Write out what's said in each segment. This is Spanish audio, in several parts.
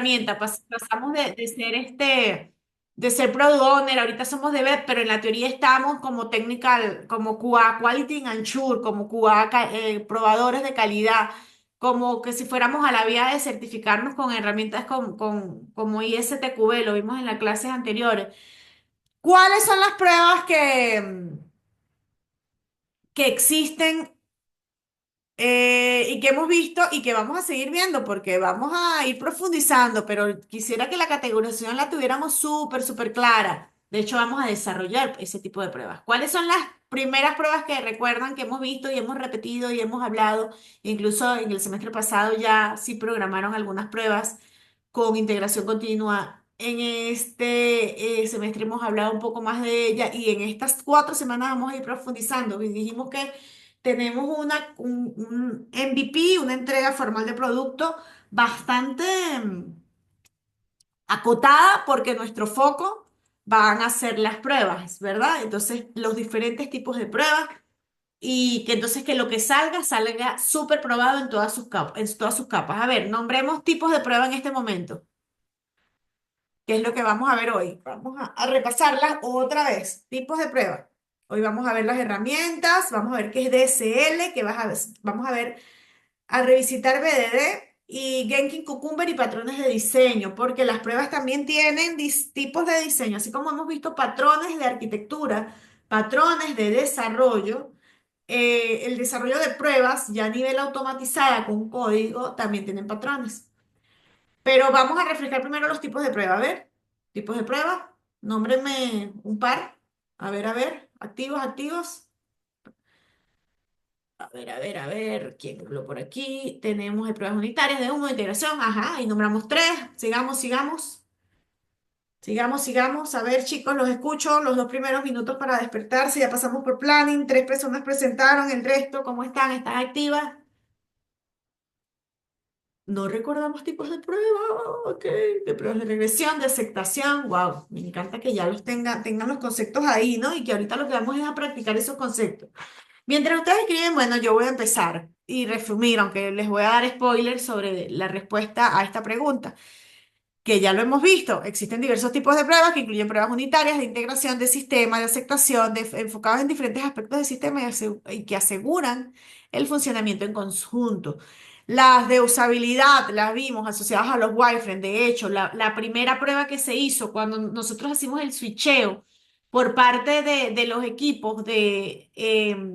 herramienta. Pasamos de ser product owner, ahorita somos de web, pero en la teoría estamos como technical, como QA, Quality and Assurance, como QA, probadores de calidad, como que si fuéramos a la vía de certificarnos con herramientas como ISTQB, lo vimos en las clases anteriores. ¿Cuáles son las pruebas que existen y que hemos visto y que vamos a seguir viendo porque vamos a ir profundizando, pero quisiera que la categorización la tuviéramos súper clara? De hecho, vamos a desarrollar ese tipo de pruebas. ¿Cuáles son las primeras pruebas que recuerdan que hemos visto y hemos repetido y hemos hablado? Incluso en el semestre pasado ya sí programaron algunas pruebas con integración continua. En este semestre hemos hablado un poco más de ella y en estas 4 semanas vamos a ir profundizando. Y dijimos que tenemos un MVP, una entrega formal de producto bastante acotada porque nuestro foco van a ser las pruebas, ¿verdad? Entonces, los diferentes tipos de pruebas y que entonces que lo que salga súper probado en todas sus capas. A ver, nombremos tipos de prueba en este momento, que es lo que vamos a ver hoy. Vamos a repasarlas otra vez. Tipos de prueba. Hoy vamos a ver las herramientas, vamos a ver qué es DSL, vamos a ver a revisitar BDD y Genkin Cucumber y patrones de diseño, porque las pruebas también tienen tipos de diseño, así como hemos visto patrones de arquitectura, patrones de desarrollo. El desarrollo de pruebas ya a nivel automatizada con código también tienen patrones. Pero vamos a reflejar primero los tipos de prueba. A ver, tipos de prueba, nómbrenme un par. A ver, activos, activos. A ver, ¿quién habló por aquí? Tenemos de pruebas unitarias de humo, de integración, ajá, y nombramos tres. Sigamos. A ver, chicos, los escucho los 2 primeros minutos para despertarse. Ya pasamos por planning, 3 personas presentaron, el resto, ¿cómo están? ¿Están activas? No recordamos tipos de prueba, ok, de pruebas de regresión, de aceptación, wow, me encanta que ya tengan los conceptos ahí, ¿no? Y que ahorita lo que vamos es a practicar esos conceptos. Mientras ustedes escriben, bueno, yo voy a empezar y resumir, aunque les voy a dar spoilers sobre la respuesta a esta pregunta, que ya lo hemos visto. Existen diversos tipos de pruebas que incluyen pruebas unitarias de integración de sistema, de aceptación, enfocadas en diferentes aspectos del sistema y que aseguran el funcionamiento en conjunto. Las de usabilidad las vimos asociadas a los wireframes. De hecho, la primera prueba que se hizo cuando nosotros hicimos el switcheo por parte de los equipos de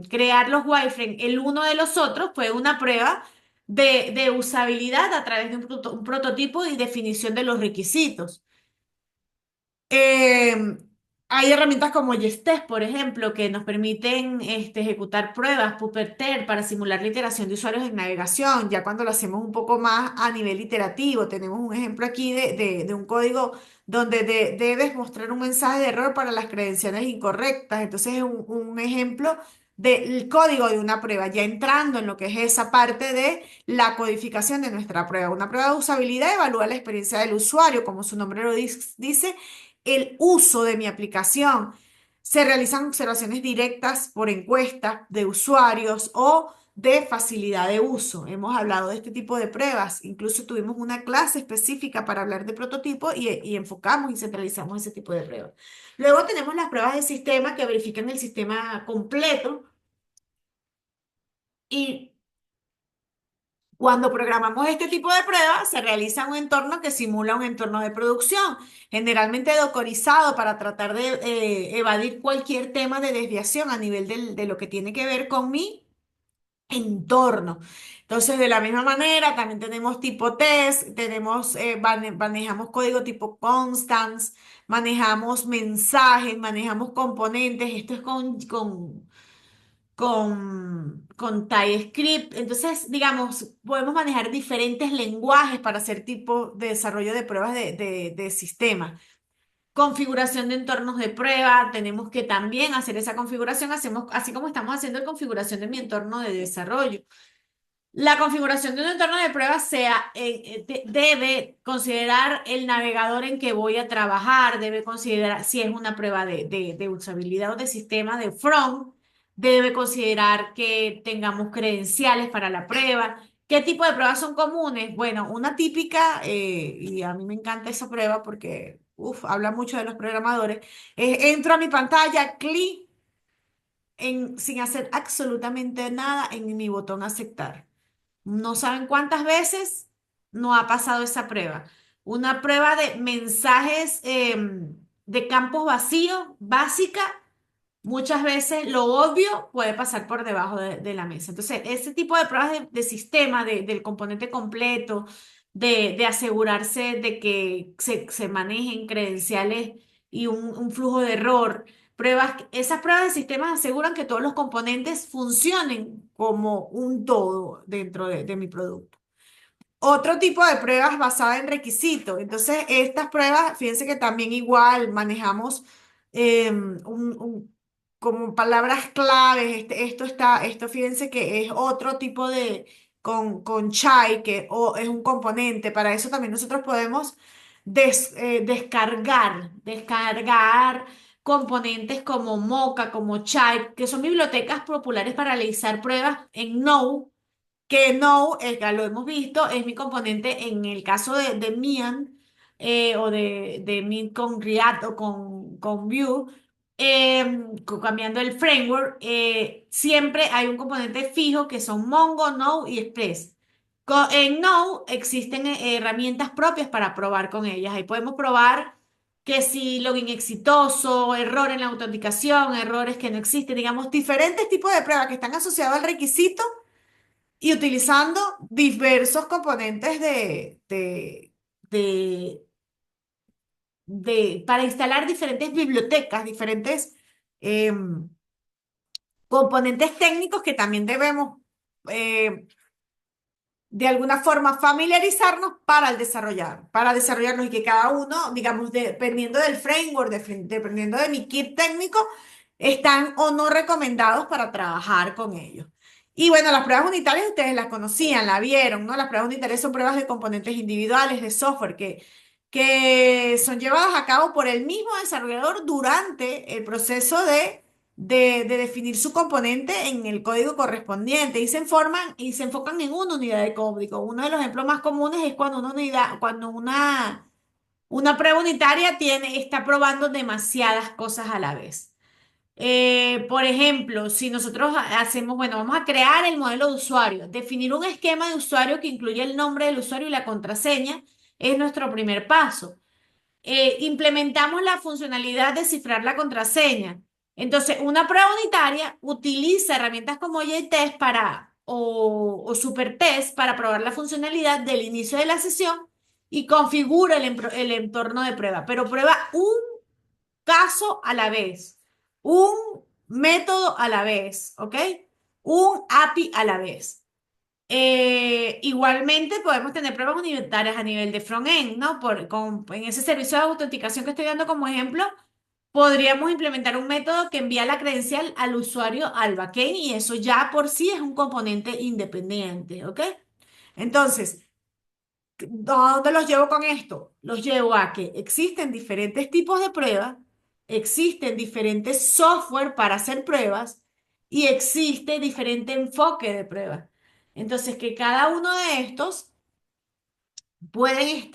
crear los wireframes el uno de los otros fue una prueba de usabilidad a través de un prototipo y definición de los requisitos. Eh, Hay herramientas como Yestes, por ejemplo, que nos permiten ejecutar pruebas, Puppet para simular la iteración de usuarios en navegación. Ya cuando lo hacemos un poco más a nivel iterativo, tenemos un ejemplo aquí de un código donde debes mostrar un mensaje de error para las credenciales incorrectas. Entonces es un ejemplo del código de una prueba, ya entrando en lo que es esa parte de la codificación de nuestra prueba. Una prueba de usabilidad evalúa la experiencia del usuario, como su nombre lo dice el uso de mi aplicación. Se realizan observaciones directas por encuestas de usuarios o de facilidad de uso. Hemos hablado de este tipo de pruebas. Incluso tuvimos una clase específica para hablar de prototipo y enfocamos y centralizamos ese tipo de pruebas. Luego tenemos las pruebas de sistema que verifican el sistema completo y cuando programamos este tipo de pruebas, se realiza un entorno que simula un entorno de producción, generalmente dockerizado para tratar de evadir cualquier tema de desviación a nivel de lo que tiene que ver con mi entorno. Entonces, de la misma manera, también tenemos tipo test, manejamos código tipo constants, manejamos mensajes, manejamos componentes. Esto es con TypeScript. Entonces, digamos, podemos manejar diferentes lenguajes para hacer tipo de desarrollo de pruebas de sistema. Configuración de entornos de prueba, tenemos que también hacer esa configuración, hacemos así como estamos haciendo la configuración de mi entorno de desarrollo. La configuración de un entorno de prueba debe considerar el navegador en que voy a trabajar, debe considerar si es una prueba de usabilidad o de sistema de front, debe considerar que tengamos credenciales para la prueba, ¿Qué tipo de pruebas son comunes? Bueno, una típica, y a mí me encanta esa prueba porque, habla mucho de los programadores, es entro a mi pantalla, clic sin hacer absolutamente nada en mi botón aceptar. No saben cuántas veces no ha pasado esa prueba. Una prueba de mensajes de campos vacíos, básica. Muchas veces lo obvio puede pasar por debajo de la mesa. Entonces, ese tipo de pruebas de sistema, del componente completo, de asegurarse de que se manejen credenciales y un flujo de error, esas pruebas de sistemas aseguran que todos los componentes funcionen como un todo dentro de mi producto. Otro tipo de pruebas basada en requisitos. Entonces, estas pruebas, fíjense que también igual manejamos como palabras claves. Esto fíjense que es otro tipo con Chai, es un componente. Para eso también nosotros podemos descargar componentes como Mocha, como Chai, que son bibliotecas populares para realizar pruebas en Node que no, ya lo hemos visto, es mi componente en el caso de Mian o de Min con React o con Vue, cambiando el framework, siempre hay un componente fijo que son Mongo, Node y Express. En Node existen herramientas propias para probar con ellas. Ahí podemos probar que si login exitoso, error en la autenticación, errores que no existen, digamos, diferentes tipos de pruebas que están asociados al requisito y utilizando diversos componentes de, para instalar diferentes bibliotecas, diferentes componentes técnicos que también debemos eh, de alguna forma familiarizarnos para desarrollarnos y que cada uno, digamos, dependiendo del framework, dependiendo de mi kit técnico, están o no recomendados para trabajar con ellos. Y bueno, las pruebas unitarias ustedes las conocían, la vieron, ¿no? Las pruebas unitarias son pruebas de componentes individuales de software que son llevadas a cabo por el mismo desarrollador durante el proceso de definir su componente en el código correspondiente y se enfocan en una unidad de código. Uno de los ejemplos más comunes es cuando una prueba unitaria está probando demasiadas cosas a la vez. Por ejemplo, si nosotros hacemos, bueno, vamos a crear el modelo de usuario, definir un esquema de usuario que incluya el nombre del usuario y la contraseña es nuestro primer paso. Implementamos la funcionalidad de cifrar la contraseña. Entonces, una prueba unitaria utiliza herramientas como JTest o SuperTest para probar la funcionalidad del inicio de la sesión y configura el entorno de prueba, pero prueba un caso a la vez, un método a la vez, ¿ok? Un API a la vez. Igualmente podemos tener pruebas unitarias a nivel de front-end, ¿no? En ese servicio de autenticación que estoy dando como ejemplo, podríamos implementar un método que envía la credencial al usuario al backend y eso ya por sí es un componente independiente, ¿ok? Entonces, ¿dónde los llevo con esto? Los llevo a que existen diferentes tipos de pruebas, existen diferentes software para hacer pruebas y existe diferente enfoque de pruebas. Entonces, que cada uno de estos pueden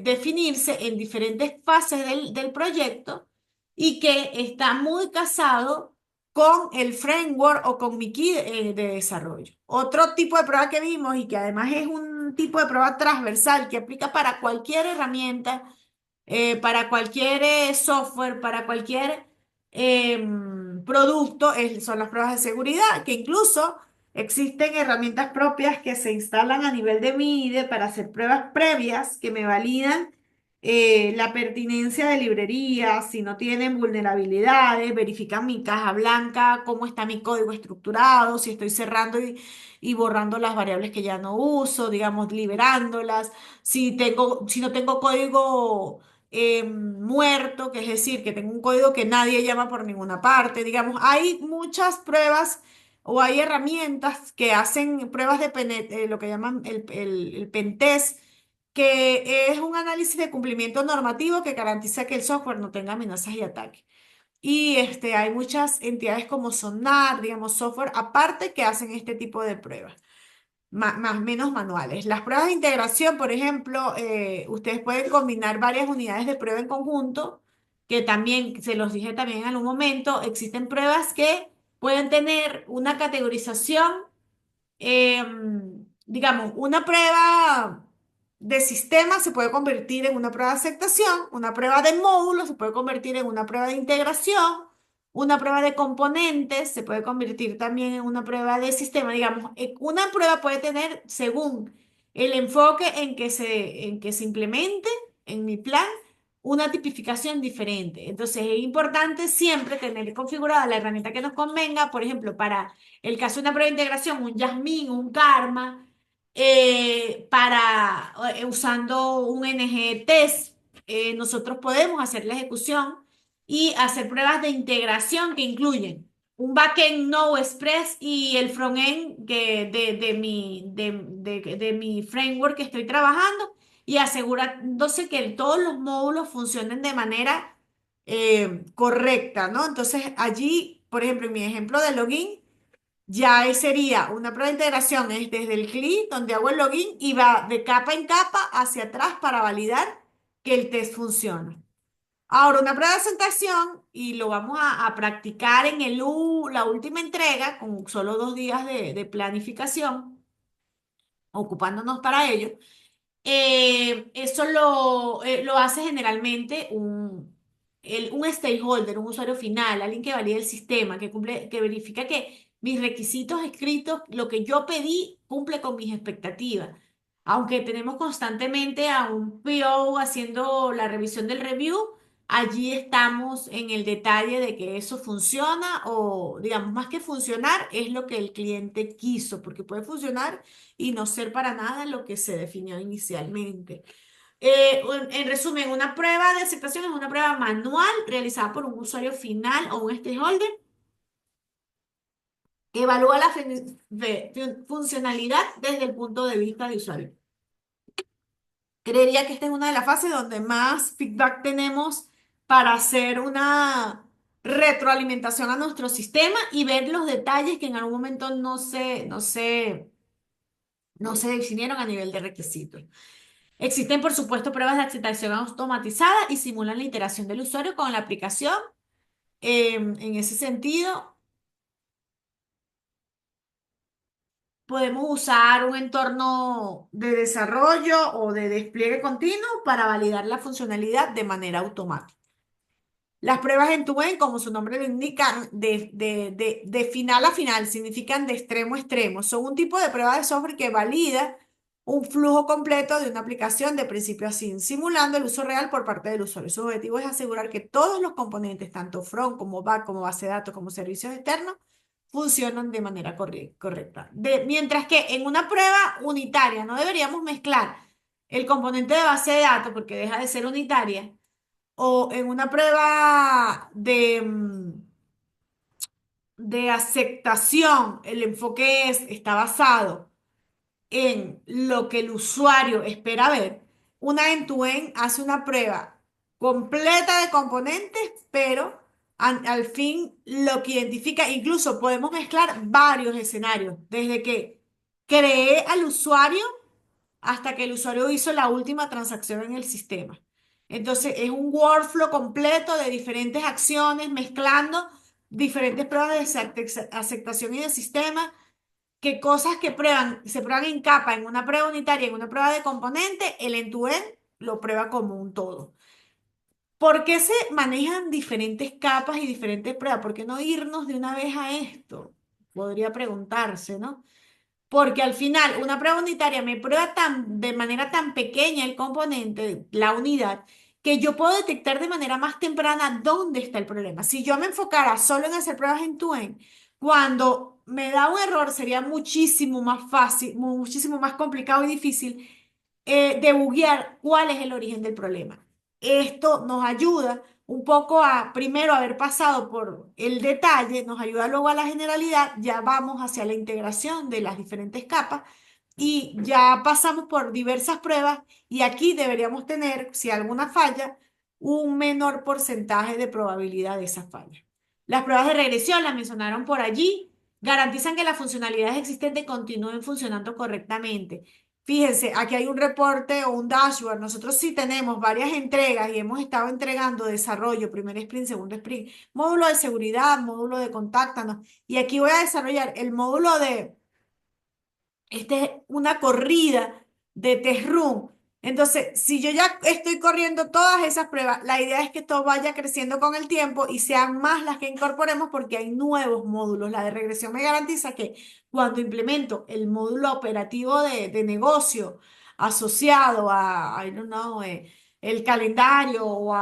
definirse en diferentes fases del proyecto y que está muy casado con el framework o con mi key de desarrollo. Otro tipo de prueba que vimos y que además es un tipo de prueba transversal que aplica para cualquier herramienta para cualquier software, para cualquier producto, son las pruebas de seguridad, que incluso existen herramientas propias que se instalan a nivel de MIDE para hacer pruebas previas que me validan la pertinencia de librerías, si no tienen vulnerabilidades, verifican mi caja blanca, cómo está mi código estructurado, si estoy cerrando y borrando las variables que ya no uso, digamos, liberándolas, si no tengo código muerto, que es decir, que tengo un código que nadie llama por ninguna parte. Digamos, hay muchas pruebas o hay herramientas que hacen pruebas lo que llaman el pentest, que es un análisis de cumplimiento normativo que garantiza que el software no tenga amenazas y ataques. Y hay muchas entidades como Sonar, digamos, software aparte que hacen este tipo de pruebas. menos manuales. Las pruebas de integración, por ejemplo, ustedes pueden combinar varias unidades de prueba en conjunto, que también, se los dije también en algún momento, existen pruebas que pueden tener una categorización, digamos, una prueba de sistema se puede convertir en una prueba de aceptación, una prueba de módulo se puede convertir en una prueba de integración, una prueba de componentes se puede convertir también en una prueba de sistema, digamos, una prueba puede tener, según el enfoque en que se implemente en mi plan, una tipificación diferente. Entonces es importante siempre tener configurada la herramienta que nos convenga, por ejemplo, para el caso de una prueba de integración, un Jasmine, un Karma, usando un NG test, nosotros podemos hacer la ejecución y hacer pruebas de integración que incluyen un backend Node-Express y el frontend de mi framework que estoy trabajando y asegurándose que todos los módulos funcionen de manera correcta, ¿no? Entonces allí, por ejemplo, en mi ejemplo de login, ya ahí sería una prueba de integración, es desde el CLI, donde hago el login y va de capa en capa hacia atrás para validar que el test funciona. Ahora, una prueba de presentación y lo vamos a practicar en la última entrega con solo 2 días de planificación, ocupándonos para ello. Eso lo hace generalmente un stakeholder, un usuario final, alguien que valide el sistema, que cumple, que verifica que mis requisitos escritos, lo que yo pedí, cumple con mis expectativas. Aunque tenemos constantemente a un PO haciendo la revisión del review, allí estamos en el detalle de que eso funciona o, digamos, más que funcionar, es lo que el cliente quiso, porque puede funcionar y no ser para nada lo que se definió inicialmente. En resumen, una prueba de aceptación es una prueba manual realizada por un usuario final o un stakeholder que evalúa la funcionalidad desde el punto de vista de usuario. Creería que esta es una de las fases donde más feedback tenemos para hacer una retroalimentación a nuestro sistema y ver los detalles que en algún momento no se definieron a nivel de requisitos. Existen, por supuesto, pruebas de aceptación automatizada y simulan la interacción del usuario con la aplicación. En ese sentido, podemos usar un entorno de desarrollo o de despliegue continuo para validar la funcionalidad de manera automática. Las pruebas en tu end, como su nombre lo indica, de final a final, significan de extremo a extremo. Son un tipo de prueba de software que valida un flujo completo de una aplicación de principio a fin, simulando el uso real por parte del usuario. Su objetivo es asegurar que todos los componentes, tanto front como back, como base de datos, como servicios externos, funcionan de manera correcta. Mientras que en una prueba unitaria no deberíamos mezclar el componente de base de datos porque deja de ser unitaria o en una prueba de aceptación, el enfoque está basado en lo que el usuario espera ver. Una end-to-end hace una prueba completa de componentes, pero al fin lo que identifica, incluso podemos mezclar varios escenarios, desde que creé al usuario hasta que el usuario hizo la última transacción en el sistema. Entonces, es un workflow completo de diferentes acciones, mezclando diferentes pruebas de aceptación y de sistema, que cosas que se prueban en capa, en una prueba unitaria, en una prueba de componente, el end-to-end lo prueba como un todo. ¿Por qué se manejan diferentes capas y diferentes pruebas? ¿Por qué no irnos de una vez a esto? Podría preguntarse, ¿no? Porque al final una prueba unitaria me prueba de manera tan pequeña el componente, la unidad, que yo puedo detectar de manera más temprana dónde está el problema. Si yo me enfocara solo en hacer pruebas en end, cuando me da un error sería muchísimo más fácil, muchísimo más complicado y difícil debuguear cuál es el origen del problema. Esto nos ayuda un poco a, primero, haber pasado por el detalle, nos ayuda luego a la generalidad, ya vamos hacia la integración de las diferentes capas y ya pasamos por diversas pruebas y aquí deberíamos tener, si alguna falla, un menor porcentaje de probabilidad de esa falla. Las pruebas de regresión las mencionaron por allí. garantizan que las funcionalidades existentes continúen funcionando correctamente. Fíjense, aquí hay un reporte o un dashboard. Nosotros sí tenemos varias entregas y hemos estado entregando desarrollo, primer sprint, segundo sprint, módulo de seguridad, módulo de contáctanos. Y aquí voy a desarrollar el módulo de este es una corrida de test room. Entonces, si yo ya estoy corriendo todas esas pruebas, la idea es que esto vaya creciendo con el tiempo y sean más las que incorporemos porque hay nuevos módulos. La de regresión me garantiza que cuando implemento el módulo operativo de negocio asociado a, I don't know, el calendario o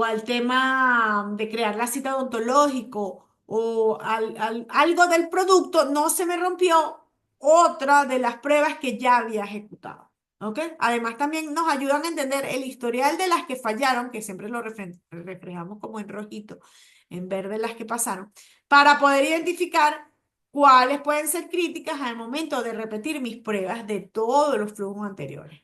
al tema de crear la cita odontológico o algo del producto, no se me rompió otra de las pruebas que ya había ejecutado. ¿Ok? Además, también nos ayudan a entender el historial de las que fallaron, que siempre lo reflejamos como en rojito, en verde las que pasaron, para poder identificar cuáles pueden ser críticas al momento de repetir mis pruebas de todos los flujos anteriores.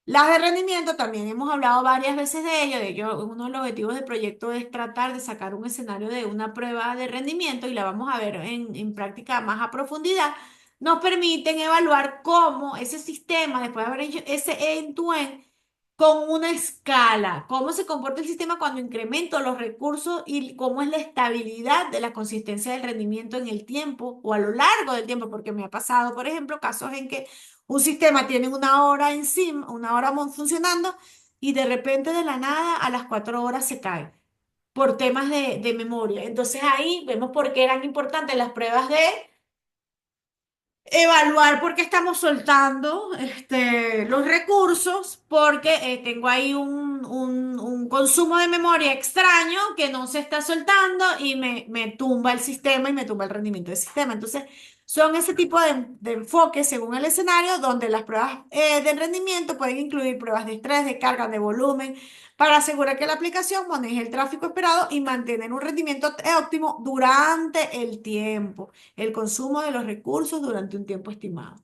Las de rendimiento también hemos hablado varias veces de ello. De ello, uno de los objetivos del proyecto es tratar de sacar un escenario de una prueba de rendimiento y la vamos a ver en práctica más a profundidad. Nos permiten evaluar cómo ese sistema, después de haber hecho ese end-to-end, con una escala, cómo se comporta el sistema cuando incremento los recursos y cómo es la estabilidad de la consistencia del rendimiento en el tiempo o a lo largo del tiempo, porque me ha pasado, por ejemplo, casos en que un sistema tiene una hora encima, una hora funcionando y de repente de la nada a las 4 horas se cae por temas de memoria. Entonces ahí vemos por qué eran importantes las pruebas de evaluar por qué estamos soltando los recursos, porque tengo ahí un consumo de memoria extraño que no se está soltando y me tumba el sistema y me tumba el rendimiento del sistema. Entonces, son ese tipo de enfoques según el escenario, donde las pruebas de rendimiento pueden incluir pruebas de estrés, de carga, de volumen, para asegurar que la aplicación maneje el tráfico esperado y mantener un rendimiento óptimo durante el tiempo el consumo de los recursos durante un tiempo estimado.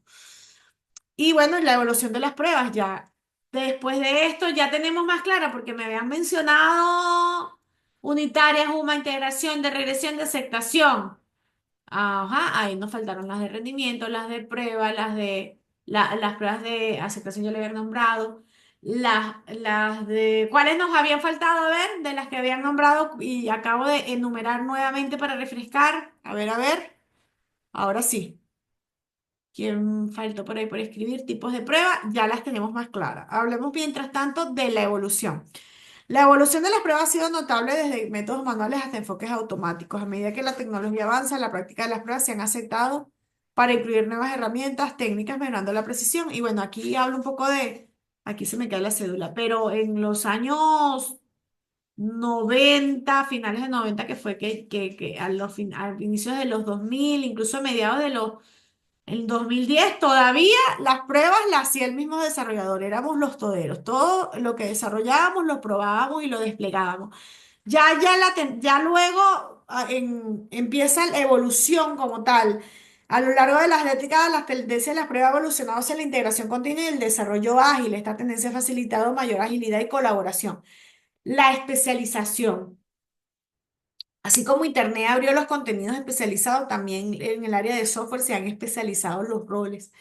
Y bueno, la evaluación de las pruebas ya. Después de esto ya tenemos más clara porque me habían mencionado unitarias, una integración de regresión de aceptación. Ajá, ahí nos faltaron las de rendimiento, las de prueba, las pruebas de aceptación yo le había nombrado. Las de cuáles nos habían faltado, a ver, de las que habían nombrado y acabo de enumerar nuevamente para refrescar. A ver. Ahora sí, ¿quién faltó por ahí por escribir? Tipos de prueba, ya las tenemos más claras. Hablemos mientras tanto de la evolución. La evolución de las pruebas ha sido notable desde métodos manuales hasta enfoques automáticos. A medida que la tecnología avanza, la práctica de las pruebas se han aceptado para incluir nuevas herramientas, técnicas, mejorando la precisión. Y bueno, aquí hablo un poco aquí se me cae la cédula, pero en los años 90 finales de 90 que fue que al inicios de los 2000 incluso a mediados de los en 2010 todavía las pruebas las hacía el mismo desarrollador, éramos los toderos. Todo lo que desarrollábamos lo probábamos y lo desplegábamos. Ya luego empieza la evolución como tal. A lo largo de las décadas, las tendencias de las pruebas han evolucionado hacia la integración continua y el desarrollo ágil. Esta tendencia ha facilitado mayor agilidad y colaboración. La especialización. Así como Internet abrió los contenidos especializados, también en el área de software se han especializado los roles.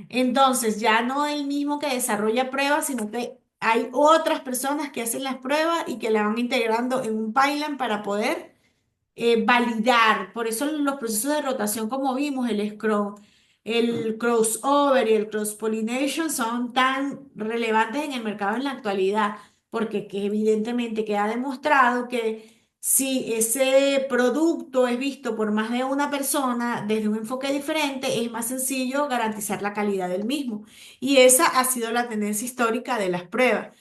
Entonces, ya no el mismo que desarrolla pruebas, sino que hay otras personas que hacen las pruebas y que la van integrando en un pipeline para poder validar. Por eso los procesos de rotación, como vimos, el Scrum, el crossover y el cross-pollination son tan relevantes en el mercado en la actualidad, porque que evidentemente queda demostrado que si ese producto es visto por más de una persona desde un enfoque diferente, es más sencillo garantizar la calidad del mismo. Y esa ha sido la tendencia histórica de las pruebas.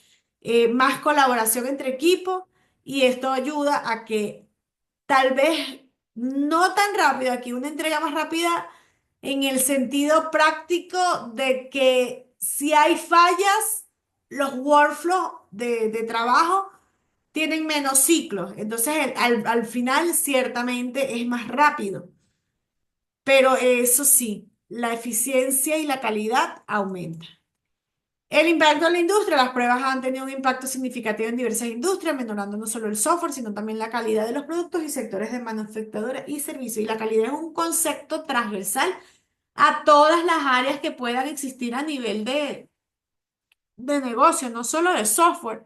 Más colaboración entre equipos y esto ayuda a que tal vez no tan rápido, aquí una entrega más rápida en el sentido práctico de que si hay fallas, los workflows de trabajo tienen menos ciclos. Entonces, al final, ciertamente es más rápido. Pero eso sí, la eficiencia y la calidad aumenta. El impacto en la industria. Las pruebas han tenido un impacto significativo en diversas industrias, mejorando no solo el software, sino también la calidad de los productos y sectores de manufactura y servicios. Y la calidad es un concepto transversal a todas las áreas que puedan existir a nivel de negocio, no solo de software.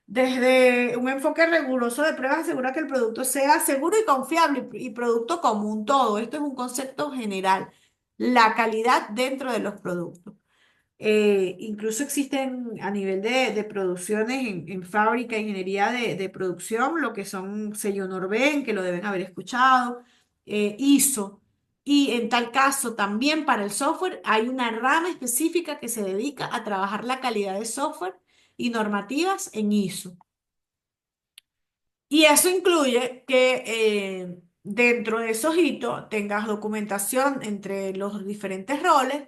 Desde un enfoque riguroso de pruebas asegura que el producto sea seguro y confiable y producto común todo. Esto es un concepto general. La calidad dentro de los productos. Incluso existen a nivel de producciones en fábrica, ingeniería de producción, lo que son sello Norben, que lo deben haber escuchado, ISO. Y en tal caso, también para el software hay una rama específica que se dedica a trabajar la calidad de software y normativas en ISO. Y eso incluye que dentro de esos hitos tengas documentación entre los diferentes roles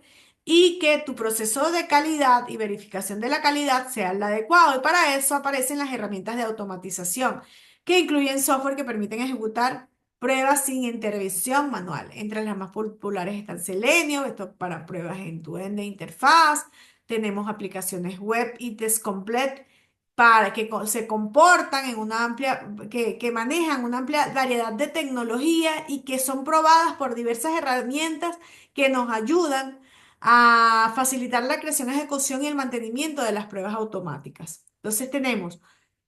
y que tu proceso de calidad y verificación de la calidad sea el adecuado. Y para eso aparecen las herramientas de automatización, que incluyen software que permiten ejecutar pruebas sin intervención manual. Entre las más populares están Selenium, esto para pruebas en tu end de interfaz. Tenemos aplicaciones web y test complete para que se comportan en una amplia, que manejan una amplia variedad de tecnología y que son probadas por diversas herramientas que nos ayudan a facilitar la creación, ejecución y el mantenimiento de las pruebas automáticas. Entonces tenemos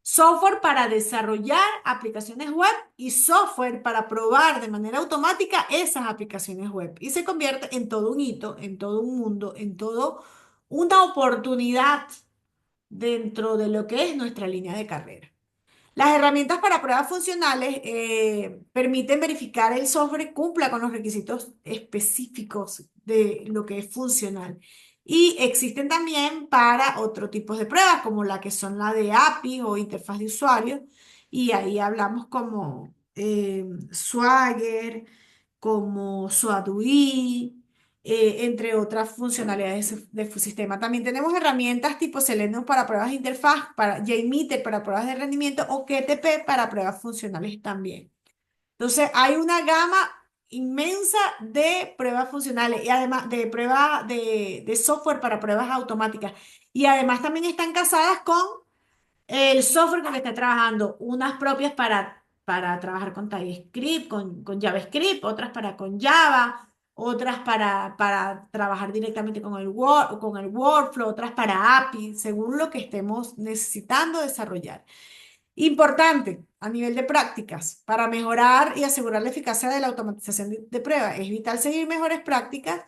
software para desarrollar aplicaciones web y software para probar de manera automática esas aplicaciones web. Y se convierte en todo un hito, en todo un mundo, en todo una oportunidad dentro de lo que es nuestra línea de carrera. Las herramientas para pruebas funcionales permiten verificar el software cumpla con los requisitos específicos de lo que es funcional. Y existen también para otro tipo de pruebas, como la que son la de API o interfaz de usuario. Y ahí hablamos como Swagger, como SOADUI, entre otras funcionalidades de su sistema. También tenemos herramientas tipo Selenium para pruebas de interfaz, para JMeter para pruebas de rendimiento o QTP para pruebas funcionales también. Entonces, hay una gama inmensa de pruebas funcionales y además de pruebas de software para pruebas automáticas. Y además también están casadas con el software con que está trabajando, unas propias para trabajar con TypeScript, con JavaScript, otras para con Java, otras para trabajar directamente con el con el workflow, otras para API, según lo que estemos necesitando desarrollar. Importante a nivel de prácticas, para mejorar y asegurar la eficacia de la automatización de pruebas, es vital seguir mejores prácticas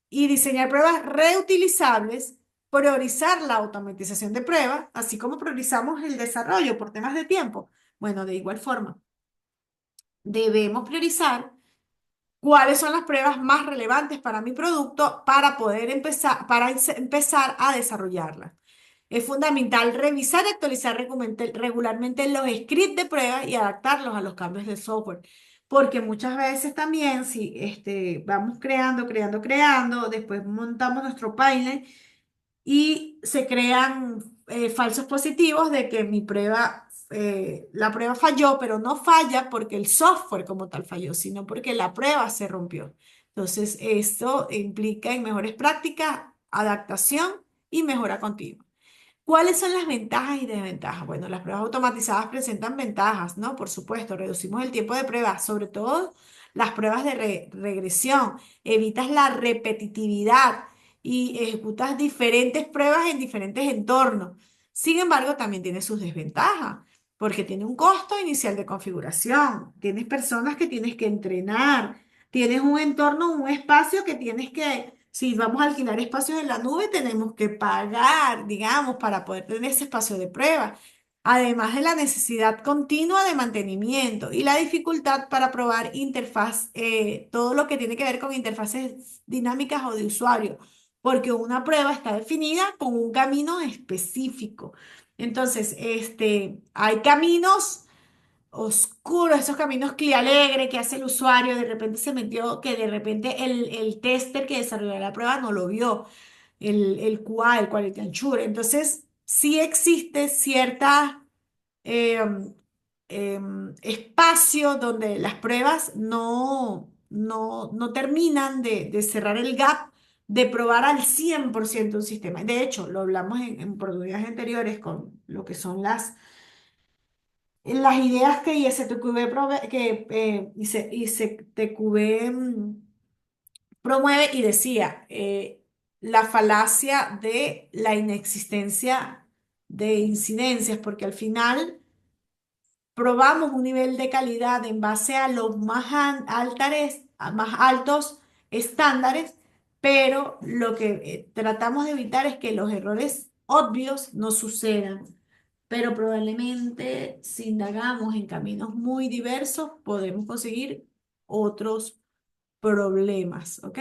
y diseñar pruebas reutilizables, priorizar la automatización de pruebas, así como priorizamos el desarrollo por temas de tiempo. Bueno, de igual forma, debemos priorizar cuáles son las pruebas más relevantes para mi producto para poder empezar a desarrollarlas. Es fundamental revisar y actualizar regularmente los scripts de prueba y adaptarlos a los cambios de software. Porque muchas veces también, si vamos creando, después montamos nuestro pipeline y se crean falsos positivos de que la prueba falló, pero no falla porque el software como tal falló, sino porque la prueba se rompió. Entonces, esto implica en mejores prácticas, adaptación y mejora continua. ¿Cuáles son las ventajas y desventajas? Bueno, las pruebas automatizadas presentan ventajas, ¿no? Por supuesto, reducimos el tiempo de prueba, sobre todo las pruebas de regresión, evitas la repetitividad y ejecutas diferentes pruebas en diferentes entornos. Sin embargo, también tiene sus desventajas, porque tiene un costo inicial de configuración, tienes personas que tienes que entrenar, tienes un entorno, un espacio que tienes que si vamos a alquilar espacios en la nube, tenemos que pagar, digamos, para poder tener ese espacio de prueba. Además de la necesidad continua de mantenimiento y la dificultad para probar interfaz, todo lo que tiene que ver con interfaces dinámicas o de usuario, porque una prueba está definida con un camino específico. Entonces, hay caminos oscuros, esos caminos clic alegre que hace el usuario, de repente se metió, que de repente el tester que desarrolló la prueba no lo vio, el QA, el Quality Assurance. Entonces, sí existe cierta espacio donde las pruebas no terminan de cerrar el gap de probar al 100% un sistema. De hecho, lo hablamos en oportunidades anteriores con lo que son las ideas que ISTQB, ISTQB promueve y decía, la falacia de la inexistencia de incidencias, porque al final probamos un nivel de calidad en base a los a más altos estándares, pero lo que tratamos de evitar es que los errores obvios no sucedan. Pero probablemente si indagamos en caminos muy diversos, podemos conseguir otros problemas, ¿ok?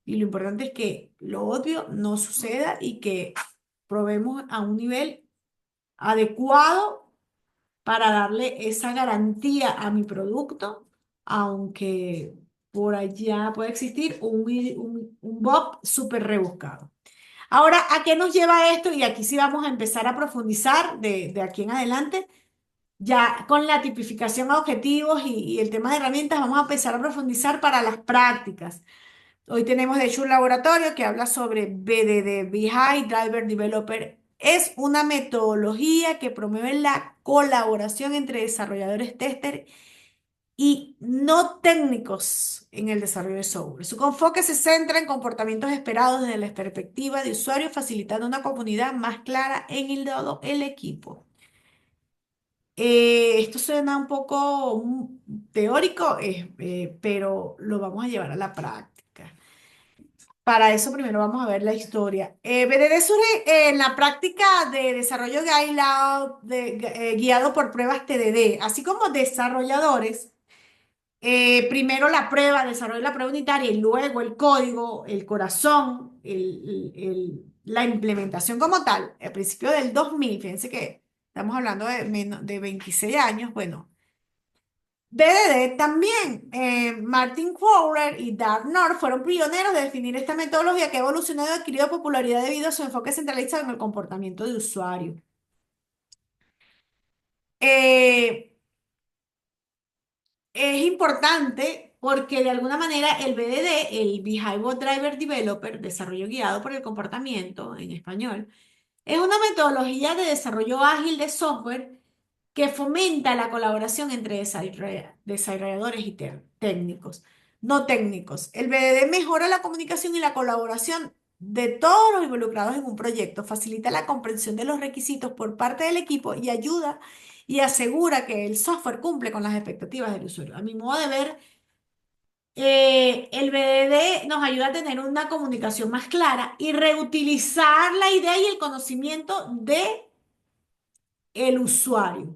Y lo importante es que lo obvio no suceda y que probemos a un nivel adecuado para darle esa garantía a mi producto, aunque por allá puede existir un bot súper rebuscado. Ahora, ¿a qué nos lleva esto? Y aquí sí vamos a empezar a profundizar de aquí en adelante. Ya con la tipificación a objetivos y el tema de herramientas, vamos a empezar a profundizar para las prácticas. Hoy tenemos de hecho un laboratorio que habla sobre BDD, Behind Driver Developer. Es una metodología que promueve la colaboración entre desarrolladores tester y no técnicos en el desarrollo de software. Su enfoque se centra en comportamientos esperados desde la perspectiva de usuario, facilitando una comunidad más clara en el equipo. Esto suena un poco teórico, pero lo vamos a llevar a la práctica. Para eso primero vamos a ver la historia. BDD surge en la práctica de desarrollo guiado por pruebas TDD, así como desarrolladores. Primero la prueba, desarrollo de la prueba unitaria y luego el código, el corazón, la implementación como tal. Al principio del 2000, fíjense que estamos hablando de 26 años, bueno. BDD también, Martin Fowler y Doug North fueron pioneros de definir esta metodología que ha evolucionado y adquirido popularidad debido a su enfoque centralizado en el comportamiento de usuario. Eh, es importante porque de alguna manera el BDD, el Behavior Driver Developer, desarrollo guiado por el comportamiento en español, es una metodología de desarrollo ágil de software que fomenta la colaboración entre desarrolladores y técnicos, no técnicos. El BDD mejora la comunicación y la colaboración de todos los involucrados en un proyecto, facilita la comprensión de los requisitos por parte del equipo y ayuda y asegura que el software cumple con las expectativas del usuario. A mi modo de ver, el BDD nos ayuda a tener una comunicación más clara y reutilizar la idea y el conocimiento de el usuario.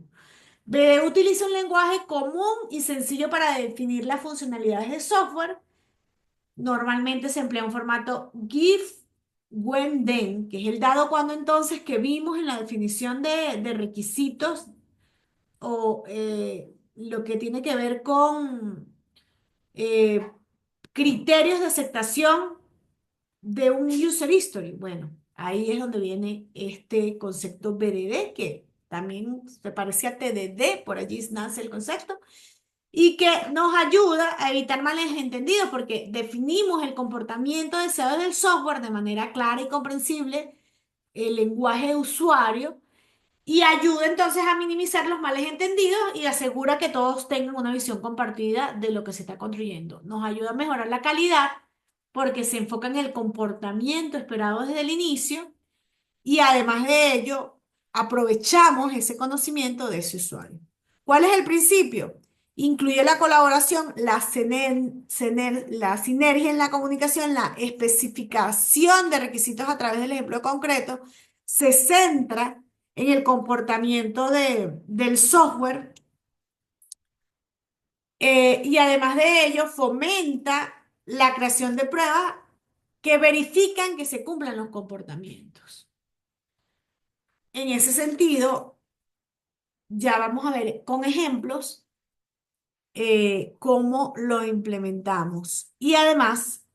BDD utiliza un lenguaje común y sencillo para definir las funcionalidades de software. Normalmente se emplea un formato GIF when then, que es el dado cuando entonces que vimos en la definición de requisitos o lo que tiene que ver con eh, criterios de aceptación de un user history. Bueno, ahí es donde viene este concepto BDD, que también se parece a TDD, por allí nace el concepto, y que nos ayuda a evitar males entendidos, porque definimos el comportamiento deseado del software de manera clara y comprensible, el lenguaje de usuario, y ayuda entonces a minimizar los males entendidos y asegura que todos tengan una visión compartida de lo que se está construyendo. Nos ayuda a mejorar la calidad porque se enfoca en el comportamiento esperado desde el inicio y además de ello aprovechamos ese conocimiento de ese usuario. ¿Cuál es el principio? Incluye la colaboración, la sinergia en la comunicación, la especificación de requisitos a través del ejemplo concreto, se centra en el comportamiento del software y además de ello fomenta la creación de pruebas que verifican que se cumplan los comportamientos. En ese sentido, ya vamos a ver con ejemplos cómo lo implementamos. Y además,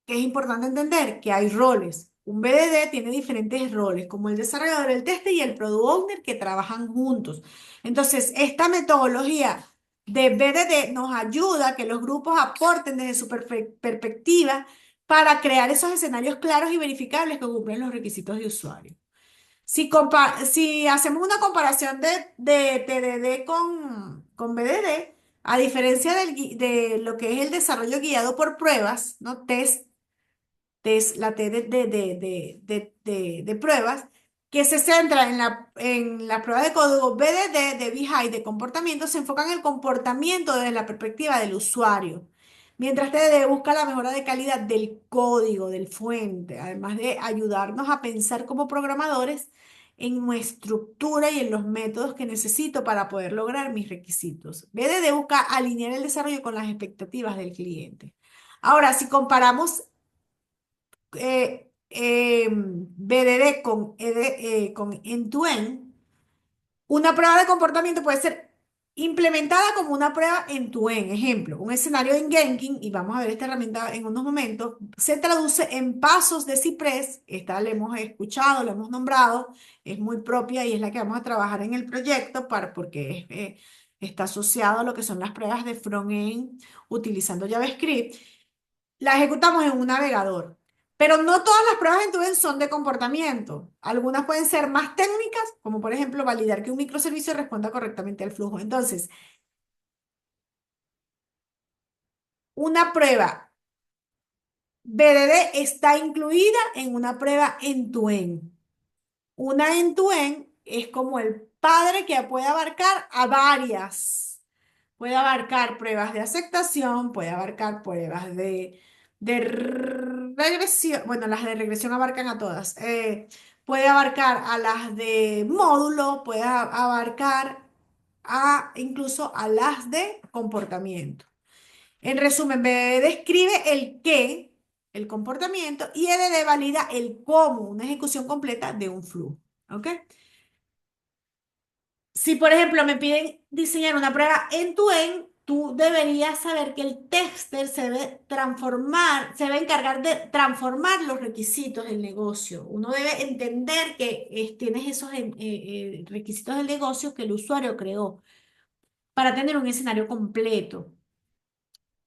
que es importante entender que hay roles. Un BDD tiene diferentes roles, como el desarrollador, el tester y el product owner que trabajan juntos. Entonces, esta metodología de BDD nos ayuda a que los grupos aporten desde su perspectiva para crear esos escenarios claros y verificables que cumplen los requisitos de usuario. Si hacemos una comparación de TDD con BDD, a diferencia de lo que es el desarrollo guiado por pruebas, ¿no? La T de pruebas, que se centra en la prueba de código BDD, de Behind, de comportamiento, se enfoca en el comportamiento desde la perspectiva del usuario. Mientras TDD busca la mejora de calidad del código, del fuente, además de ayudarnos a pensar como programadores en mi estructura y en los métodos que necesito para poder lograr mis requisitos. BDD busca alinear el desarrollo con las expectativas del cliente. Ahora, si comparamos BDD con end-to-end, una prueba de comportamiento puede ser implementada como una prueba end-to-end. Ejemplo, un escenario en Jenkins, y vamos a ver esta herramienta en unos momentos, se traduce en pasos de Cypress. Esta la hemos escuchado, la hemos nombrado, es muy propia y es la que vamos a trabajar en el proyecto porque está asociado a lo que son las pruebas de front-end utilizando JavaScript. La ejecutamos en un navegador. Pero no todas las pruebas en Turing son de comportamiento. Algunas pueden ser más técnicas, como por ejemplo validar que un microservicio responda correctamente al flujo. Entonces, una prueba BDD está incluida en una prueba end-to-end. Una end-to-end es como el padre que puede abarcar a varias. Puede abarcar pruebas de aceptación, puede abarcar pruebas de regresión. Bueno, las de regresión abarcan a todas. Puede abarcar a las de módulo, puede abarcar incluso a las de comportamiento. En resumen, BDD describe el qué, el comportamiento, y EDD valida el cómo, una ejecución completa de un flujo. ¿Ok? Si, por ejemplo, me piden diseñar una prueba end-to-end, tú deberías saber que el tester se debe transformar, se debe encargar de transformar los requisitos del negocio. Uno debe entender que tienes esos requisitos del negocio que el usuario creó para tener un escenario completo.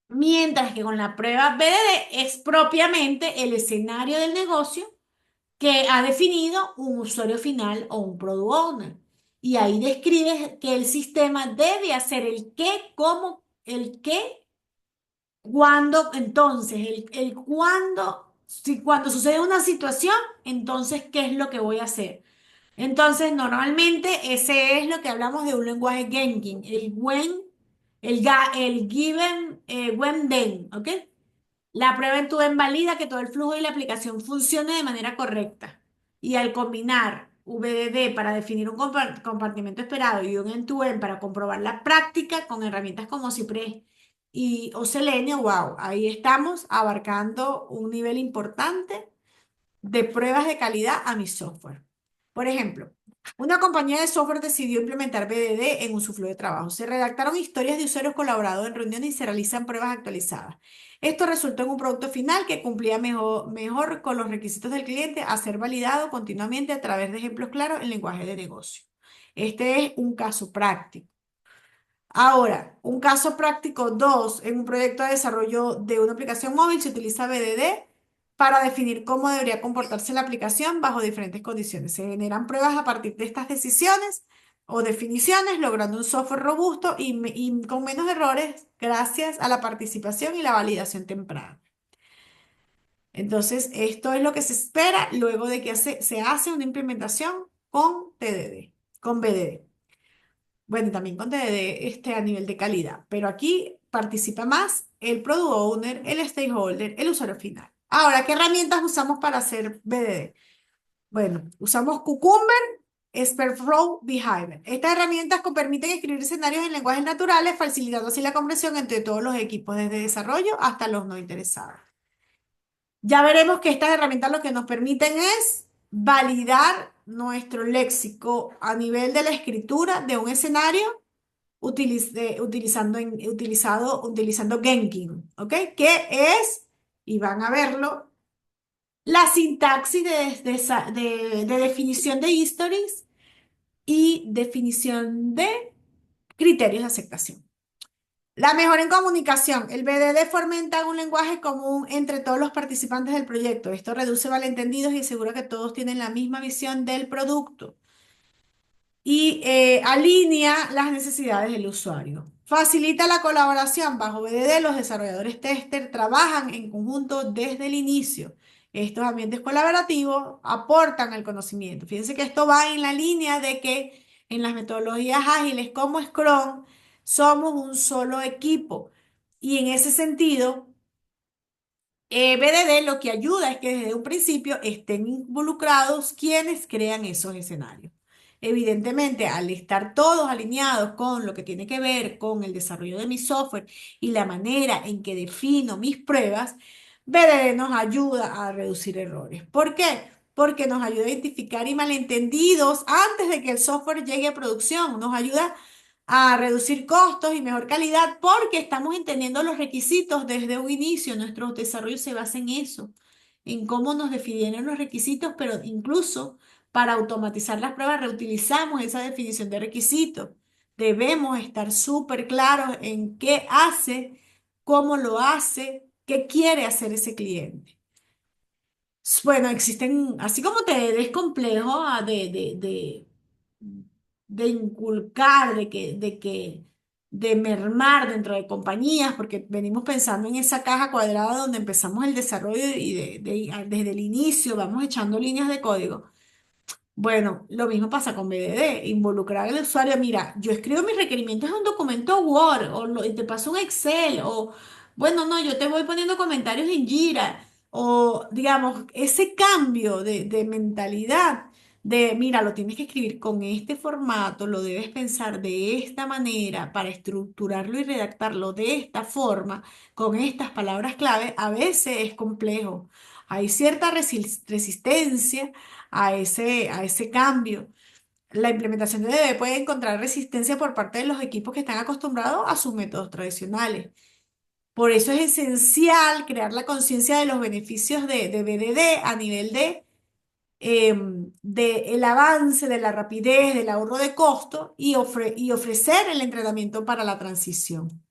Mientras que con la prueba BDD es propiamente el escenario del negocio que ha definido un usuario final o un product owner. Y ahí describes que el sistema debe hacer el qué, cómo, el qué, cuándo, entonces, el cuándo, si cuando sucede una situación, entonces, ¿qué es lo que voy a hacer? Entonces, normalmente ese es lo que hablamos de un lenguaje Jenkins, el when, el given, when then, ¿ok? La prueba en tu valida que todo el flujo y la aplicación funcione de manera correcta. Y al combinar VDD para definir un compartimento esperado y un end-to-end para comprobar la práctica con herramientas como Cypress o Selenium, wow, ahí estamos abarcando un nivel importante de pruebas de calidad a mi software. Por ejemplo, una compañía de software decidió implementar BDD en su flujo de trabajo. Se redactaron historias de usuarios colaboradores en reuniones y se realizan pruebas actualizadas. Esto resultó en un producto final que cumplía mejor con los requisitos del cliente a ser validado continuamente a través de ejemplos claros en lenguaje de negocio. Este es un caso práctico. Ahora, un caso práctico 2, en un proyecto de desarrollo de una aplicación móvil se utiliza BDD para definir cómo debería comportarse la aplicación bajo diferentes condiciones. Se generan pruebas a partir de estas decisiones o definiciones, logrando un software robusto y con menos errores gracias a la participación y la validación temprana. Entonces, esto es lo que se espera luego de que se hace una implementación con TDD, con BDD. Bueno, y también con TDD a nivel de calidad, pero aquí participa más el product owner, el stakeholder, el usuario final. Ahora, ¿qué herramientas usamos para hacer BDD? Bueno, usamos Cucumber, SperFlow, Behavior. Estas herramientas permiten escribir escenarios en lenguajes naturales, facilitando así la comprensión entre todos los equipos, desde desarrollo hasta los no interesados. Ya veremos que estas herramientas lo que nos permiten es validar nuestro léxico a nivel de la escritura de un escenario utilizando Genkin, ¿ok? ¿Qué es? Y van a verlo, la sintaxis de definición de histories y definición de criterios de aceptación. La mejora en comunicación. El BDD fomenta un lenguaje común entre todos los participantes del proyecto. Esto reduce malentendidos y asegura que todos tienen la misma visión del producto y alinea las necesidades del usuario. Facilita la colaboración. Bajo BDD, los desarrolladores tester trabajan en conjunto desde el inicio. Estos ambientes colaborativos aportan el conocimiento. Fíjense que esto va en la línea de que en las metodologías ágiles como Scrum somos un solo equipo. Y en ese sentido, BDD lo que ayuda es que desde un principio estén involucrados quienes crean esos escenarios. Evidentemente, al estar todos alineados con lo que tiene que ver con el desarrollo de mi software y la manera en que defino mis pruebas, BDD nos ayuda a reducir errores. ¿Por qué? Porque nos ayuda a identificar y malentendidos antes de que el software llegue a producción. Nos ayuda a reducir costos y mejor calidad porque estamos entendiendo los requisitos desde un inicio. Nuestro desarrollo se basa en eso, en cómo nos definieron los requisitos, pero incluso para automatizar las pruebas reutilizamos esa definición de requisitos. Debemos estar súper claros en qué hace, cómo lo hace, qué quiere hacer ese cliente. Bueno, existen, así como te es complejo de inculcar, de mermar dentro de compañías, porque venimos pensando en esa caja cuadrada donde empezamos el desarrollo y desde el inicio vamos echando líneas de código. Bueno, lo mismo pasa con BDD, involucrar al usuario. Mira, yo escribo mis requerimientos en un documento Word y te paso un Excel o, bueno, no, yo te voy poniendo comentarios en Jira o, digamos, ese cambio de mentalidad de, mira, lo tienes que escribir con este formato, lo debes pensar de esta manera para estructurarlo y redactarlo de esta forma, con estas palabras clave, a veces es complejo. Hay cierta resistencia a ese cambio. La implementación de DB puede encontrar resistencia por parte de los equipos que están acostumbrados a sus métodos tradicionales. Por eso es esencial crear la conciencia de los beneficios de BDD a nivel de el avance, de la rapidez, del ahorro de costo y ofrecer el entrenamiento para la transición.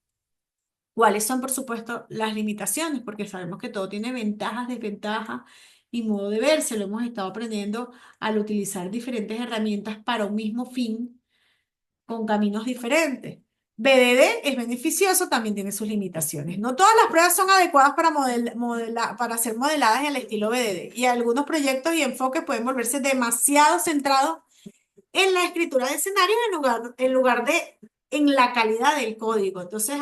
¿Cuáles son, por supuesto, las limitaciones? Porque sabemos que todo tiene ventajas, desventajas y modo de verse. Lo hemos estado aprendiendo al utilizar diferentes herramientas para un mismo fin con caminos diferentes. BDD es beneficioso, también tiene sus limitaciones. No todas las pruebas son adecuadas para, para ser modeladas en el estilo BDD y algunos proyectos y enfoques pueden volverse demasiado centrados en la escritura de escenarios en lugar de en la calidad del código. Entonces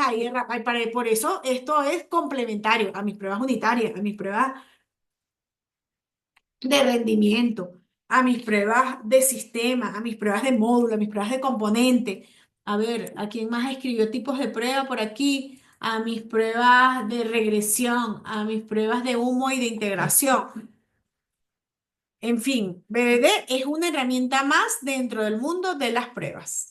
por eso esto es complementario a mis pruebas unitarias, a mis pruebas de rendimiento, a mis pruebas de sistema, a mis pruebas de módulo, a mis pruebas de componente. A ver, ¿a quién más escribió tipos de prueba por aquí? A mis pruebas de regresión, a mis pruebas de humo y de integración. En fin, BDD es una herramienta más dentro del mundo de las pruebas.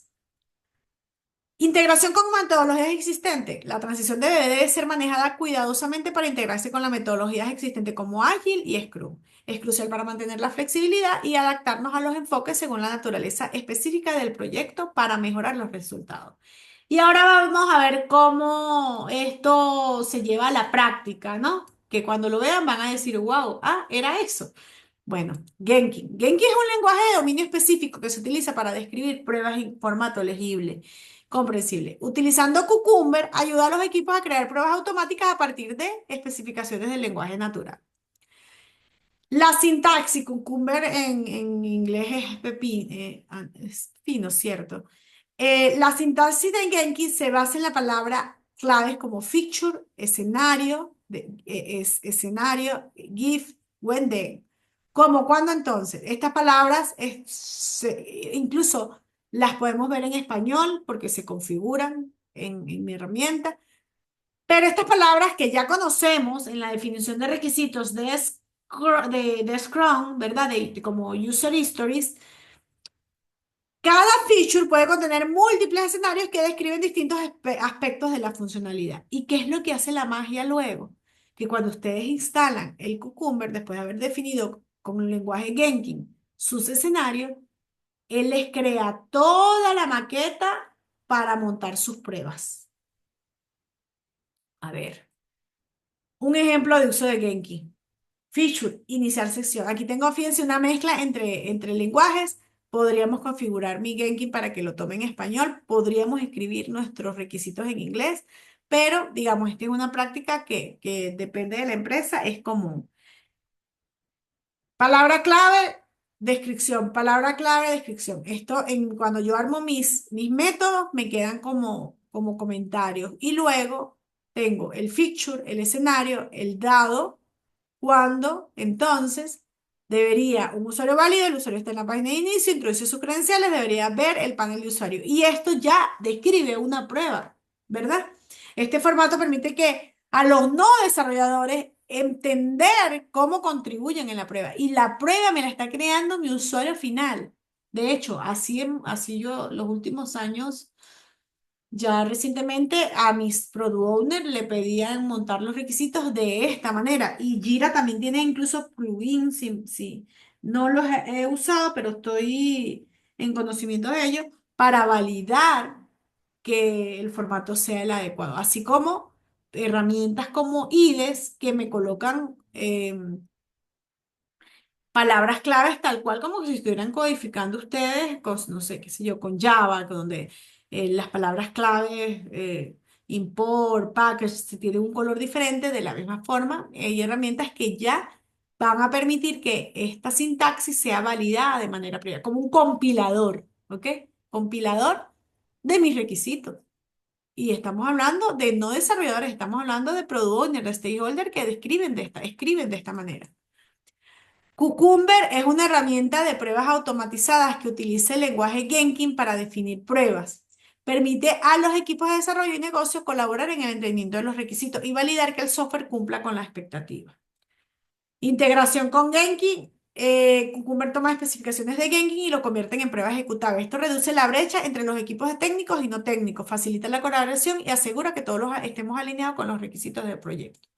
Integración con metodologías existentes. La transición debe ser manejada cuidadosamente para integrarse con las metodologías existentes como Agile y Scrum. Es crucial para mantener la flexibilidad y adaptarnos a los enfoques según la naturaleza específica del proyecto para mejorar los resultados. Y ahora vamos a ver cómo esto se lleva a la práctica, ¿no? Que cuando lo vean van a decir, wow, era eso. Bueno, Genki. Genki es un lenguaje de dominio específico que se utiliza para describir pruebas en formato legible, comprensible. Utilizando Cucumber, ayuda a los equipos a crear pruebas automáticas a partir de especificaciones del lenguaje natural. La sintaxis, Cucumber en inglés es es fino, ¿cierto? La sintaxis de Genki se basa en la palabra claves como feature, escenario, escenario, GIF, when then. ¿Cómo? ¿Cuándo entonces? Estas palabras incluso las podemos ver en español porque se configuran en mi herramienta. Pero estas palabras que ya conocemos en la definición de requisitos de Scrum, ¿verdad? Como user histories, cada feature puede contener múltiples escenarios que describen distintos aspectos de la funcionalidad. ¿Y qué es lo que hace la magia luego? Que cuando ustedes instalan el Cucumber, después de haber definido con el lenguaje Genkin sus escenarios, él les crea toda la maqueta para montar sus pruebas. A ver, un ejemplo de uso de Genki. Feature, iniciar sección. Aquí tengo, fíjense, una mezcla entre lenguajes. Podríamos configurar mi Genki para que lo tome en español. Podríamos escribir nuestros requisitos en inglés, pero digamos, esta es una práctica que depende de la empresa, es común. Palabra clave, descripción. Palabra clave, descripción. Esto cuando yo armo mis métodos me quedan como comentarios. Y luego tengo el feature, el escenario, el dado, cuando entonces debería un usuario válido, el usuario está en la página de inicio, introduce sus credenciales, debería ver el panel de usuario. Y esto ya describe una prueba, ¿verdad? Este formato permite que a los no desarrolladores entender cómo contribuyen en la prueba. Y la prueba me la está creando mi usuario final. De hecho, así yo los últimos años, ya recientemente a mis product owners le pedían montar los requisitos de esta manera. Y Jira también tiene incluso plugins, sí, no los he usado, pero estoy en conocimiento de ellos para validar que el formato sea el adecuado, así como herramientas como IDES que me colocan palabras claves tal cual como si estuvieran codificando ustedes, con, no sé, qué sé yo, con Java, donde las palabras claves, import, package, se tienen un color diferente. De la misma forma, hay herramientas que ya van a permitir que esta sintaxis sea validada de manera previa, como un compilador, ¿ok? Compilador de mis requisitos. Y estamos hablando de no desarrolladores, estamos hablando de product owners, de stakeholders que escriben de esta manera. Cucumber es una herramienta de pruebas automatizadas que utiliza el lenguaje Jenkins para definir pruebas. Permite a los equipos de desarrollo y negocio colaborar en el entendimiento de los requisitos y validar que el software cumpla con las expectativas. Integración con Jenkins. Cucumber toma especificaciones de Jenkins y lo convierten en pruebas ejecutables. Esto reduce la brecha entre los equipos de técnicos y no técnicos, facilita la colaboración y asegura que todos estemos alineados con los requisitos del proyecto.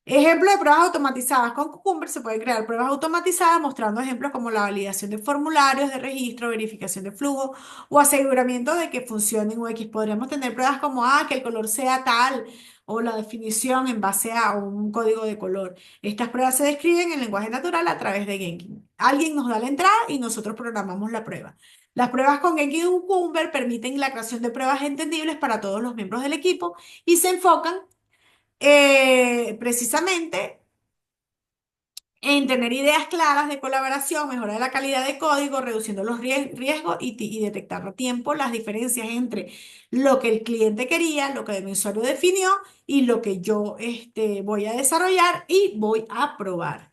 Ejemplo de pruebas automatizadas. Con Cucumber se pueden crear pruebas automatizadas mostrando ejemplos como la validación de formularios de registro, verificación de flujo o aseguramiento de que funcionen UX. Podríamos tener pruebas como que el color sea tal o la definición en base a un código de color. Estas pruebas se describen en lenguaje natural a través de Genki. Alguien nos da la entrada y nosotros programamos la prueba. Las pruebas con Genki y Cucumber permiten la creación de pruebas entendibles para todos los miembros del equipo y se enfocan precisamente en tener ideas claras de colaboración, mejorar la calidad de código, reduciendo los riesgos y detectar a tiempo las diferencias entre lo que el cliente quería, lo que mi usuario definió y lo que yo voy a desarrollar y voy a probar.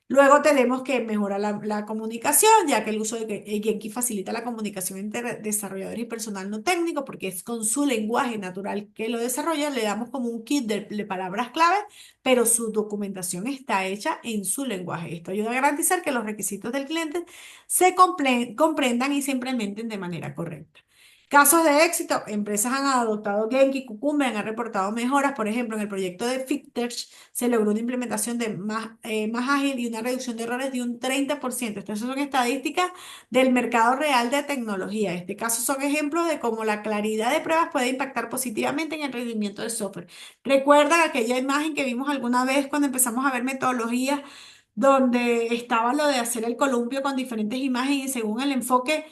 Luego tenemos que mejorar la comunicación, ya que el uso de Genki facilita la comunicación entre desarrolladores y personal no técnico, porque es con su lenguaje natural que lo desarrolla. Le damos como un kit de palabras clave, pero su documentación está hecha en su lenguaje. Esto ayuda a garantizar que los requisitos del cliente se comprendan y se implementen de manera correcta. Casos de éxito, empresas han adoptado Genki, Cucumber, han reportado mejoras. Por ejemplo, en el proyecto de Fictech se logró una implementación más ágil y una reducción de errores de un 30%. Estas son estadísticas del mercado real de tecnología. En este caso son ejemplos de cómo la claridad de pruebas puede impactar positivamente en el rendimiento del software. ¿Recuerdan aquella imagen que vimos alguna vez cuando empezamos a ver metodologías donde estaba lo de hacer el columpio con diferentes imágenes y según el enfoque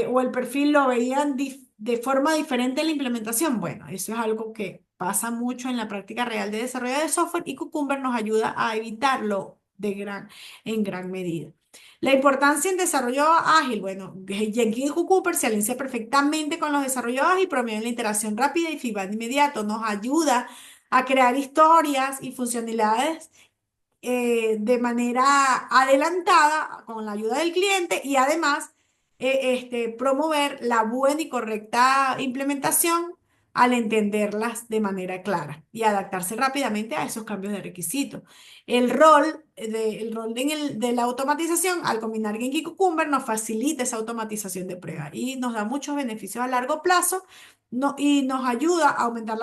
o el perfil lo veían de forma diferente en la implementación? Bueno, eso es algo que pasa mucho en la práctica real de desarrollo de software y Cucumber nos ayuda a evitarlo en gran medida. La importancia en desarrollo ágil, bueno, Jenkins y Cucumber se alinean perfectamente con los desarrollos ágiles y promueven la interacción rápida y feedback inmediato. Nos ayuda a crear historias y funcionalidades de manera adelantada con la ayuda del cliente y además promover la buena y correcta implementación al entenderlas de manera clara y adaptarse rápidamente a esos cambios de requisitos. El rol de la automatización al combinar Genki y Cucumber nos facilita esa automatización de prueba y nos da muchos beneficios a largo plazo, y nos ayuda a aumentar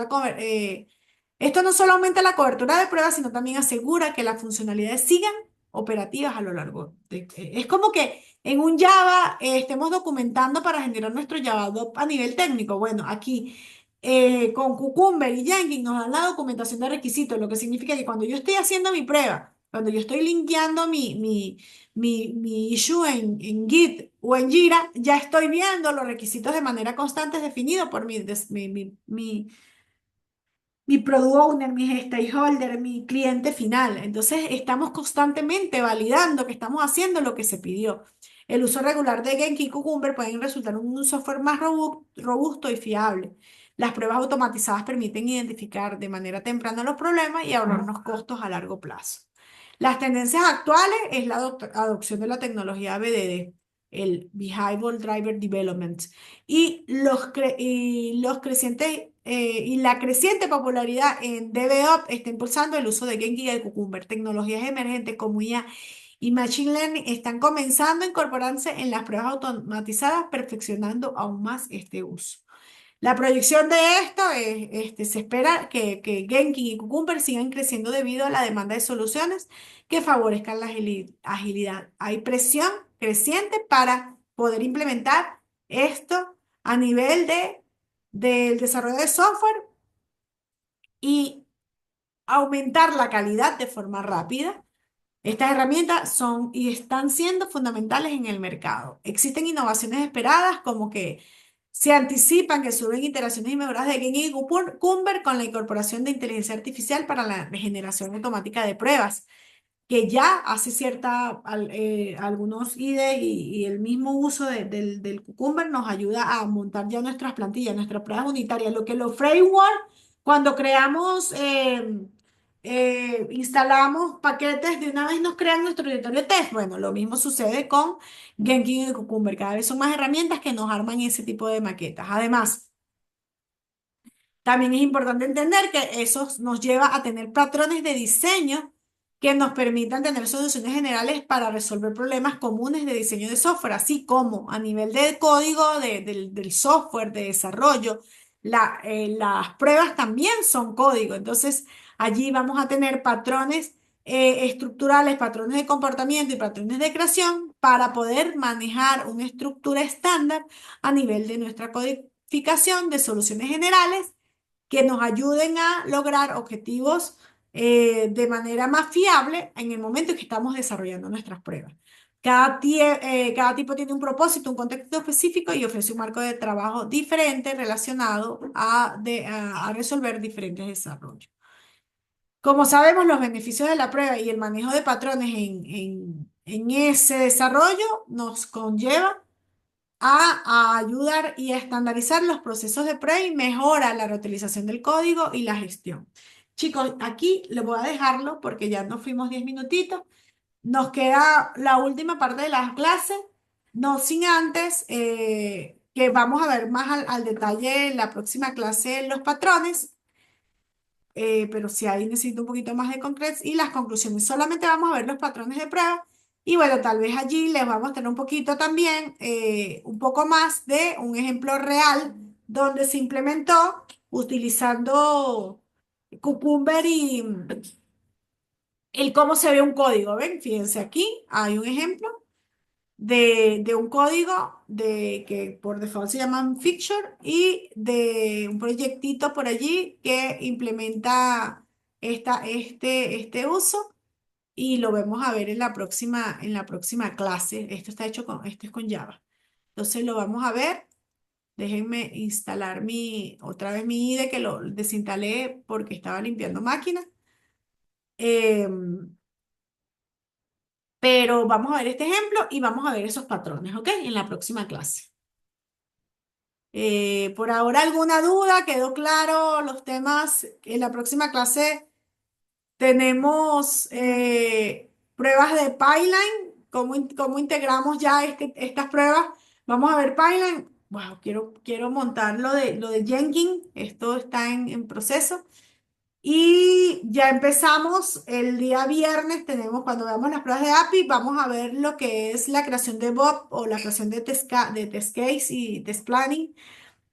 esto no solo aumenta la cobertura de pruebas, sino también asegura que las funcionalidades sigan operativas a lo largo es como que en un Java estemos documentando para generar nuestro Java DOP a nivel técnico. Bueno, aquí con Cucumber y Jenkins nos dan la documentación de requisitos, lo que significa que cuando yo estoy haciendo mi prueba, cuando yo estoy linkeando mi issue en Git o en Jira, ya estoy viendo los requisitos de manera constante definidos por mi product owner, mi stakeholder, mi cliente final. Entonces, estamos constantemente validando que estamos haciendo lo que se pidió. El uso regular de Genki y Cucumber pueden resultar en un software más robusto y fiable. Las pruebas automatizadas permiten identificar de manera temprana los problemas y ahorrarnos costos a largo plazo. Las tendencias actuales es la adopción de la tecnología BDD, el Behavioral Driver Development, y los crecientes y la creciente popularidad en DevOps está impulsando el uso de Genki y de Cucumber. Tecnologías emergentes como IA y Machine Learning están comenzando a incorporarse en las pruebas automatizadas, perfeccionando aún más este uso. La proyección de esto es, se espera que Genki y Cucumber sigan creciendo debido a la demanda de soluciones que favorezcan la agilidad. Hay presión creciente para poder implementar esto a nivel del desarrollo de software y aumentar la calidad de forma rápida. Estas herramientas son y están siendo fundamentales en el mercado. Existen innovaciones esperadas como que se anticipan que suben iteraciones y mejoras de Genki y Cucumber con la incorporación de inteligencia artificial para la generación automática de pruebas que ya hace algunos IDE y el mismo uso del Cucumber nos ayuda a montar ya nuestras plantillas, nuestras pruebas unitarias, lo que los frameworks, cuando creamos, instalamos paquetes, de una vez nos crean nuestro directorio de test. Bueno, lo mismo sucede con Jenkins y Cucumber, cada vez son más herramientas que nos arman ese tipo de maquetas. Además, también es importante entender que eso nos lleva a tener patrones de diseño que nos permitan tener soluciones generales para resolver problemas comunes de diseño de software, así como a nivel de código del software, de desarrollo. Las pruebas también son código, entonces allí vamos a tener patrones estructurales, patrones de comportamiento y patrones de creación para poder manejar una estructura estándar a nivel de nuestra codificación de soluciones generales que nos ayuden a lograr objetivos de manera más fiable en el momento en que estamos desarrollando nuestras pruebas. Cada tipo tiene un propósito, un contexto específico y ofrece un marco de trabajo diferente relacionado a resolver diferentes desarrollos. Como sabemos, los beneficios de la prueba y el manejo de patrones en ese desarrollo nos conlleva a ayudar y a estandarizar los procesos de prueba y mejora la reutilización del código y la gestión. Chicos, aquí les voy a dejarlo porque ya nos fuimos 10 minutitos. Nos queda la última parte de las clases, no sin antes que vamos a ver más al detalle en la próxima clase los patrones, pero si ahí necesito un poquito más de concretos y las conclusiones. Solamente vamos a ver los patrones de prueba y bueno, tal vez allí les vamos a tener un poquito también, un poco más de un ejemplo real donde se implementó utilizando Cucumber y el cómo se ve un código. ¿Ven? Fíjense aquí, hay un ejemplo de un código que por default se llaman Fixture y de un proyectito por allí que implementa este uso y lo vamos a ver en la próxima clase. Esto está hecho esto es con Java. Entonces lo vamos a ver. Déjenme instalar otra vez mi IDE que lo desinstalé porque estaba limpiando máquina. Em, pero vamos a ver este ejemplo y vamos a ver esos patrones, ¿ok? En la próxima clase. Por ahora, ¿alguna duda? ¿Quedó claro los temas? En la próxima clase tenemos pruebas de pipeline, cómo integramos ya estas pruebas. Vamos a ver pipeline. Wow, quiero montar lo de Jenkins. Esto está en proceso. Y ya empezamos el día viernes, cuando veamos las pruebas de API, vamos a ver lo que es la creación de Bob o la creación de test case y test planning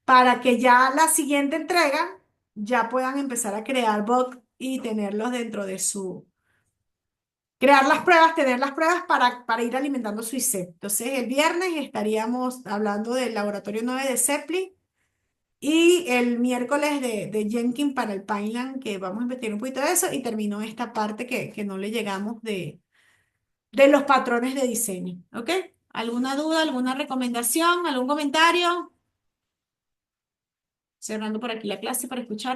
para que ya la siguiente entrega ya puedan empezar a crear bugs y tenerlos dentro de crear las pruebas, tener las pruebas para ir alimentando su IC. Entonces, el viernes estaríamos hablando del laboratorio 9 de CEPLI Y el miércoles de Jenkins para el Pineland, que vamos a investigar un poquito de eso, y terminó esta parte que no le llegamos de los patrones de diseño. ¿Ok? ¿Alguna duda, alguna recomendación, algún comentario? Cerrando por aquí la clase para escuchar.